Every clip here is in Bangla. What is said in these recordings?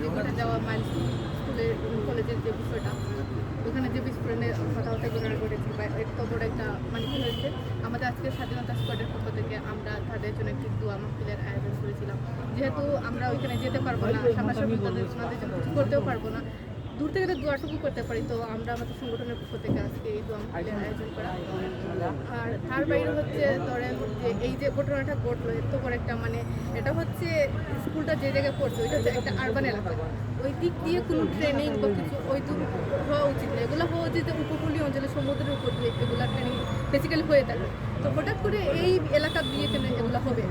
যে ঘটে যাওয়া মাইলস স্কুলের কলেজের যে বিষয়টা, ওখানে যে বিস্ফোরণের হতাহতের ঘটনা ঘটেছে বা এত বড় একটা মানে কী হয়েছে, আমাদের আজকে স্বাধীনতা স্কোয়াডের পক্ষ থেকে আমরা তাদের জন্য একটি দোয়া মাহফিলের আয়োজন করেছিলাম। যেহেতু আমরা ওইখানে যেতে পারবো না, সামনাসামনি তাদের জন্য কিছু করতেও পারবো না, দূর থেকে দোয়াটুকু করতে পারি, তো আমরা আমাদের সংগঠনের পক্ষ থেকে আজকে এই দোয়া মাহফিলের আয়োজন করা। আর তার বাইরে হচ্ছে ধরেন যে এই যে ঘটনাটা ঘটলো এত বড় একটা মানে এটা হচ্ছে স্কুলটা যে জায়গায় পড়ছে ওইটা হচ্ছে একটা আরবান এলাকা, ওই দিক দিয়ে কোনো ট্রেনিং বা কিছু ওই দূর হওয়া উচিত না, এগুলো হওয়া উচিত উপকূলীয় অঞ্চলে সমুদ্রের উপর দিয়ে এগুলো ট্রেনিং বেসিক্যালি হয়ে থাকে। তো হঠাৎ করে এই এলাকা দিয়ে কেন এগুলো হবে,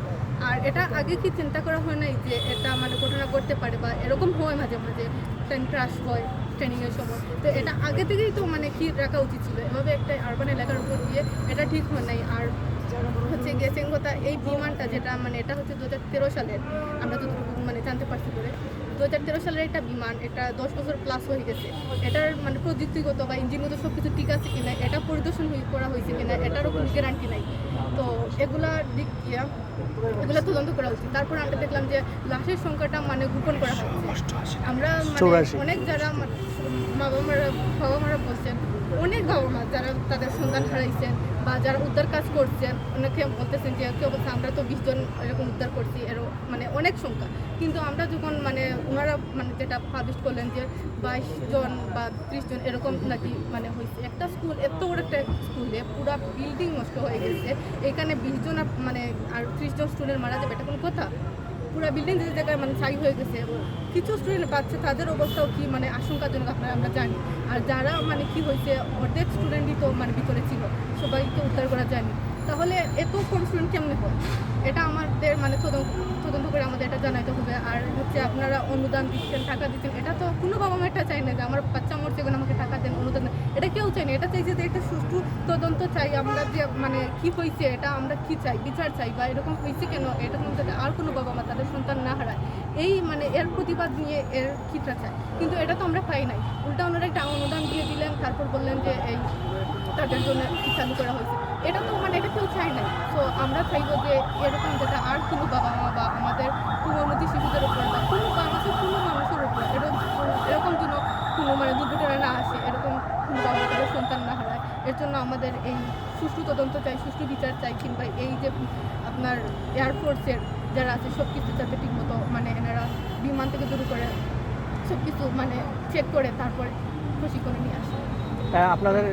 আর এটা আগে কি চিন্তা করা হয় নাই যে এটা মানে ঘটনা ঘটতে পারে বা এরকম হয় মাঝে মাঝে ট্রেন ক্রাশ হয় ট্রেনিংয়ের সময়, তো এটা আগে থেকেই তো মানে কি রাখা উচিত ছিল, এভাবে একটা আরবান এলাকার উপর দিয়ে এটা ঠিক হয় নাই। আর হচ্ছে গেছেন কথা এই বিমানটা যেটা মানে এটা হচ্ছে 2013 সালের, আমরা যতটুকু মানে জানতে পারছি করে 2013 সালের একটা বিমান, এটা 10 বছর প্লাস হয়ে গেছে, এটার মানে প্রযুক্তিগত বা ইঞ্জিনগত সব কিছু ঠিক আছে কিনা, এটা পরিদর্শন করা হয়েছে কিনা এটারও কোনো গ্যারান্টি নাই। তো এগুলার দিক দিয়ে এগুলো তদন্ত করা উচিত। তারপর আমরা দেখলাম যে লাশের সংখ্যাটা মানে গোপন করা হচ্ছে, আমরা মানে অনেক যারা বাবা মারা বলছেন, অনেক বাবা মা যারা তাদের সন্তান হারাইছেন বা যারা উদ্ধার কাজ করছেন, অনেকে বলতেছেন যে কেউ বলছে আমরা তো 20 জন এরকম উদ্ধার করছি, এরও মানে অনেক সংখ্যা, কিন্তু আমরা যখন মানে ওনারা মানে যেটা পাবলিশ করলেন যে 22 জন বা 30 জন এরকম নাকি মানে হয়েছে, একটা স্কুল এত বড় একটা স্কুলে পুরো বিল্ডিং নষ্ট হয়ে গেছে, এখানে 20 জন মানে আর 30 জন স্টুডেন্ট মারা যাবে, এটা কোনো কথা? পুরো বিল্ডিং যে জায়গায় মানে ছাই হয়ে গেছে, কিছু স্টুডেন্ট পাচ্ছে তাদের অবস্থাও কি মানে আশঙ্কাজনক আপনারা আমরা জানি, আর যারা মানে কি হয়েছে অর্ধেক স্টুডেন্টই তো মানে ভিতরে ছিল, সবাইকে উদ্ধার করা যায়নি, তাহলে এত কম স্টুডেন্ট কেমনে হয়? এটা আমাদের মানে তদন্ত করে আমাদের এটা জানাইতে হবে। আর হচ্ছে আপনারা অনুদান দিচ্ছেন, টাকা দিচ্ছেন, এটা তো কোনো বাবা মা এটা চাই না যে আমার বাচ্চা মরছে এখানে আমাকে টাকা দেন, অনুদান দেন, এটা কেউ চাই না, এটা চাই যে একটা সুষ্ঠু তদন্ত চাই আমরা, যে মানে কি হয়েছে এটা আমরা কি চাই, বিচার চাই, বা এরকম হয়েছে কেন এটা যাতে আর কোনো বাবা মা তাদের সন্তান না হারায়, এই মানে এর প্রতিবাদ নিয়ে এর কিটা চাই, কিন্তু এটা তো আমরা পাই নাই। উল্টা ওনারা একটা অনুদান দিয়ে দিলেন, তারপর বললেন যে এই তাদের জন্য কি চালু করা হয়েছে, এটা তো মানে এটা কেউ চাই নাই। তো আমরা চাইবো যে এরকম যেটা আর কোনো বাবা মা বা আমাদের পুনর্নতি শিশুদের উপর বা কোনো মানুষের উপর এরকম যেন কোনো মানে দুর্ঘটনা না আসে, এরকম কোনো বাবা মা তাদের সন্তান না হারায়, এর জন্য আমাদের এই সুষ্ঠু তদন্ত চাই, সুষ্ঠু বিচার চাই, কিংবা এই যে আপনার এয়ারফোর্সের যারা আছে সব কিছু যাতে ঠিকমতো মানে এনারা বিমান থেকে শুরু করে সব কিছু মানে চেক করে তারপরে প্রশিক্ষণে নিয়ে আসে। আপনাদের